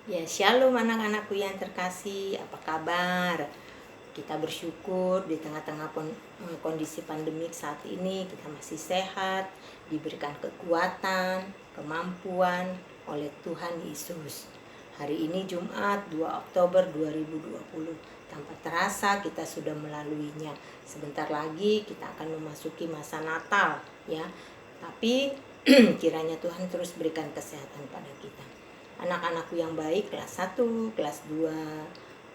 Ya, shalom anak-anakku yang terkasih, apa kabar? Kita bersyukur di tengah-tengah kondisi pandemik saat ini kita masih sehat, diberikan kekuatan, kemampuan oleh Tuhan Yesus. Hari ini Jumat 2 Oktober 2020. Tanpa terasa kita sudah melaluinya. Sebentar lagi kita akan memasuki masa Natal, ya. Tapi kiranya Tuhan terus berikan kesehatan pada kita. Anak-anakku yang baik kelas 1, kelas 2,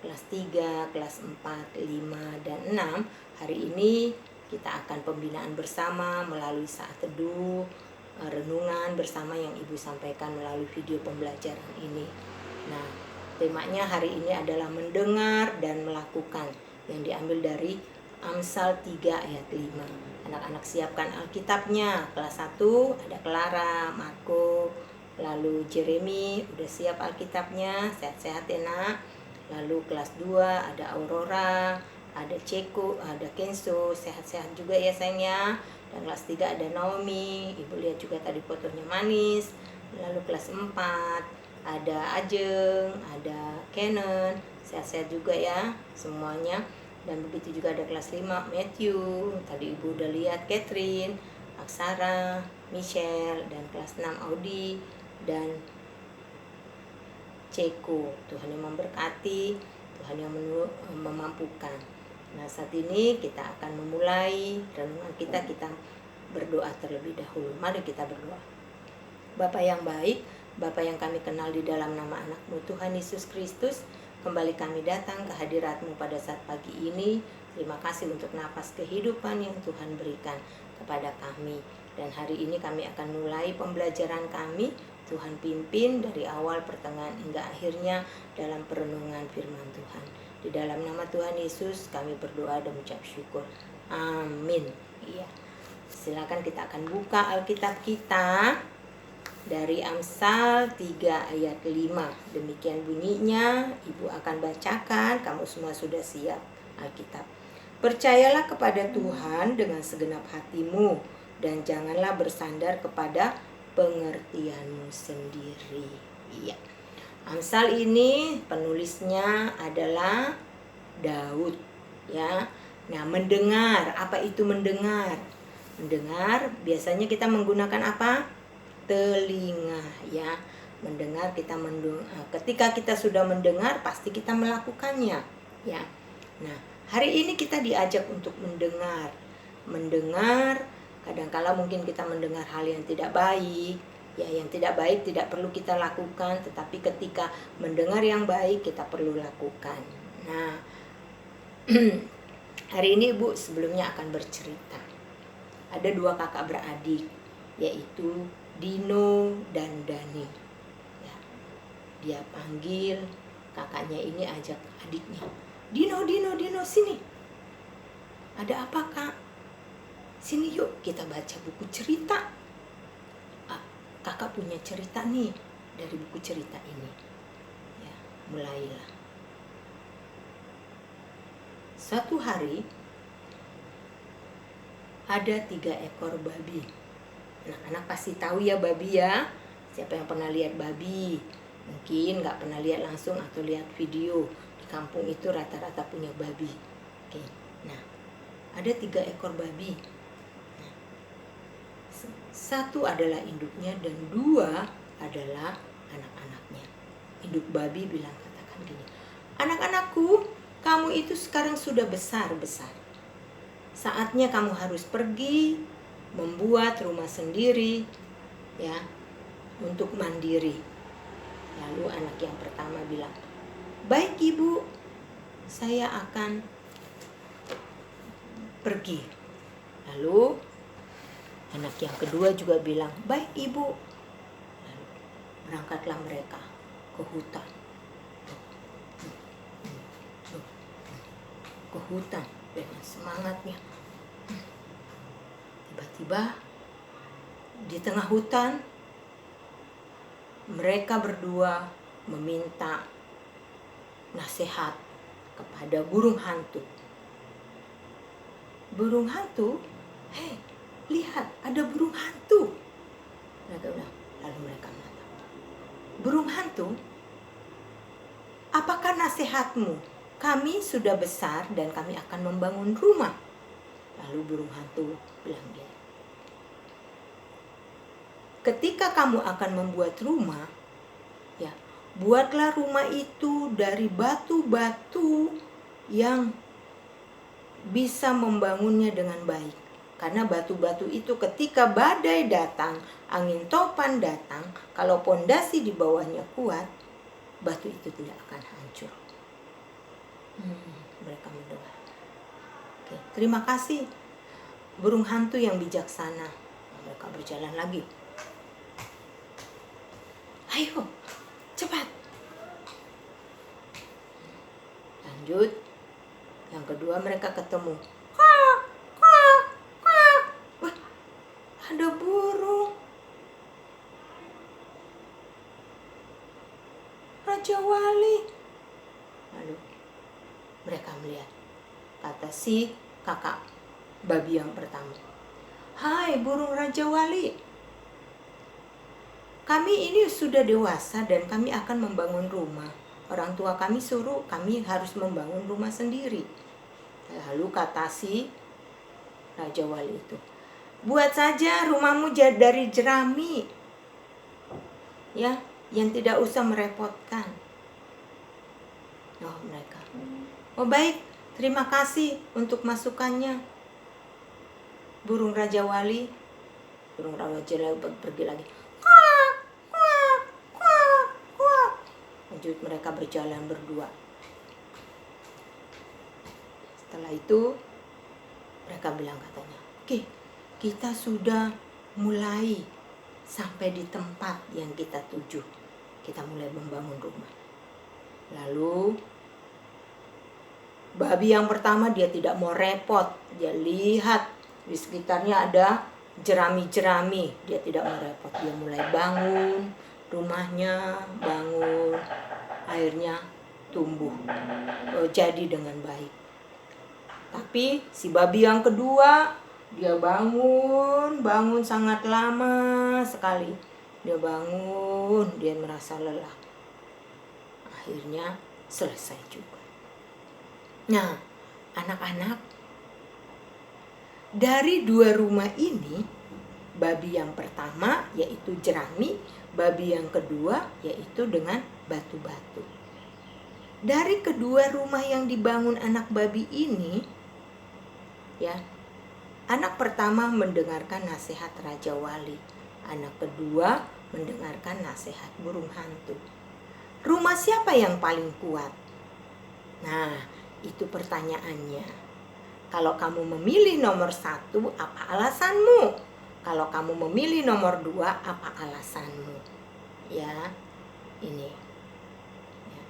kelas 3, kelas 4, 5, dan 6. Hari ini kita akan pembinaan bersama melalui saat teduh, renungan bersama yang Ibu sampaikan melalui video pembelajaran ini. Nah, temanya hari ini adalah mendengar dan melakukan, yang diambil dari Amsal 3 ayat 5. Anak-anak siapkan Alkitabnya. Kelas 1 ada Clara, Marco, lalu Jeremy, udah siap Alkitabnya, sehat-sehat ya nak. Lalu kelas 2 ada Aurora, ada Ceko, ada Kenzo, sehat-sehat juga ya sayangnya. Dan kelas 3 ada Naomi, ibu lihat juga tadi fotonya manis. Lalu kelas 4 ada Ajeng, ada Canon, sehat-sehat juga ya semuanya. Dan begitu juga ada kelas 5 Matthew, tadi ibu udah lihat Catherine, Aksara, Michelle, dan kelas 6 Audi dan Ceko. Tuhan yang memberkati, Tuhan yang memampukan. Nah, saat ini kita akan memulai renungan kita berdoa terlebih dahulu. Mari kita berdoa. Bapa yang baik, Bapa yang kami kenal di dalam nama anak-Mu Tuhan Yesus Kristus, kembali kami datang ke hadirat-Mu pada saat pagi ini. Terima kasih untuk nafas kehidupan yang Tuhan berikan kepada kami. Dan hari ini kami akan mulai pembelajaran kami. Tuhan pimpin dari awal, pertengahan, hingga akhirnya dalam perenungan firman Tuhan. Di dalam nama Tuhan Yesus kami berdoa dan mengucap syukur. Amin. Iya. Silakan kita akan buka Alkitab kita dari Amsal 3 ayat 5. Demikian bunyinya, Ibu akan bacakan, kamu semua sudah siap Alkitab. Percayalah kepada Tuhan dengan segenap hatimu dan janganlah bersandar kepada pengertianmu sendiri. Iya. Amsal ini penulisnya adalah Daud, ya. Nah, mendengar, apa itu mendengar? Mendengar biasanya kita menggunakan apa? Telinga, ya. Mendengar, ketika kita sudah mendengar pasti kita melakukannya, ya. Nah, hari ini kita diajak untuk mendengar. Kadang-kala mungkin kita mendengar hal yang tidak baik, ya, yang tidak baik tidak perlu kita lakukan, tetapi ketika mendengar yang baik kita perlu lakukan. Nah, hari ini Ibu sebelumnya akan bercerita. Ada 2 kakak beradik, yaitu Dino dan Dani. Ya, dia panggil kakaknya ini, ajak adiknya, Dino, sini. Ada apa kak? Sini yuk kita baca buku cerita. Kakak punya cerita nih dari buku cerita ini. Ya, mulailah. Suatu hari ada 3 ekor babi. Anak-anak pasti tahu ya babi ya. Siapa yang pernah lihat babi? Mungkin nggak pernah lihat langsung atau lihat video. Di kampung itu rata-rata punya babi. Oke. Nah, ada 3 ekor babi. 1 adalah induknya dan 2 adalah anak-anaknya. Induk babi bilang, katakan gini, anak-anakku, kamu itu sekarang sudah besar-besar. Saatnya kamu harus pergi membuat rumah sendiri, ya, untuk mandiri. Lalu anak yang pertama bilang, baik ibu, saya akan pergi. Lalu anak yang kedua juga bilang, baik ibu. Lalu berangkatlah mereka ke hutan. Ke hutan dengan semangatnya. Tiba-tiba di tengah hutan mereka berdua meminta nasihat kepada burung hantu. Burung hantu, hei, lihat, ada burung hantu. Lalu mereka mengatakan, burung hantu, apa nasihatmu? Kami sudah besar dan kami akan membangun rumah. Lalu burung hantu bilang dia, ketika kamu akan membuat rumah, ya, buatlah rumah itu dari batu-batu yang bisa membangunnya dengan baik. Karena batu-batu itu ketika badai datang, angin topan datang, kalau pondasi di bawahnya kuat, batu itu tidak akan hancur. Mereka mendengar. Oke, terima kasih burung hantu yang bijaksana. Mereka berjalan lagi. Ayo, cepat. Lanjut. Yang kedua mereka ketemu. Wah, ada burung. Raja Wali. Lalu mereka melihat. Kata si kakak babi yang pertama, hai burung Raja Wali, kami ini sudah dewasa dan kami akan membangun rumah. Orang tua kami suruh kami harus membangun rumah sendiri. Lalu kata si Raja Wali itu, buat saja rumahmu dari jerami, ya, yang tidak usah merepotkan. Oh mereka, oh baik, terima kasih untuk masukannya, burung Raja Wali. Burung Raja Wali pergi lagi. Lanjut mereka berjalan berdua. Setelah itu mereka bilang katanya, oke, kita sudah mulai sampai di tempat yang kita tuju. Kita mulai membangun rumah. Lalu babi yang pertama dia tidak mau repot. Dia lihat di sekitarnya ada jerami-jerami. Dia tidak mau repot. Dia mulai bangun rumahnya, bangun. Akhirnya tumbuh, jadi dengan baik. Tapi si babi yang kedua, dia bangun sangat lama sekali. Dia bangun, dia merasa lelah. Akhirnya selesai juga. Nah, anak-anak, dari dua rumah ini, babi yang pertama yaitu jerami, babi yang kedua yaitu dengan batu-batu. Dari kedua rumah yang dibangun anak babi ini, ya, anak pertama mendengarkan nasihat Raja Wali, anak kedua mendengarkan nasihat burung hantu. Rumah siapa yang paling kuat? Nah, itu pertanyaannya. Kalau kamu memilih nomor 1, apa alasanmu? Kalau kamu memilih nomor 2, apa alasanmu? Ya, ini. Ya.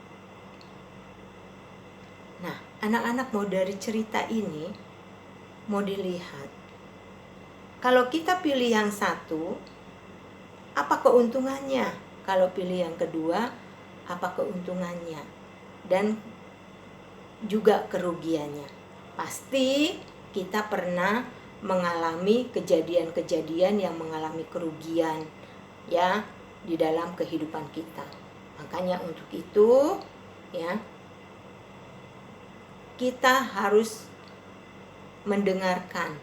Nah, anak-anak mau dari cerita ini, mau dilihat. Kalau kita pilih yang 1, apa keuntungannya? Kalau pilih yang kedua, apa keuntungannya? Dan juga kerugiannya. Pasti kita pernah mengalami kejadian-kejadian yang mengalami kerugian, ya, di dalam kehidupan kita. Makanya untuk itu, ya, kita harus mendengarkan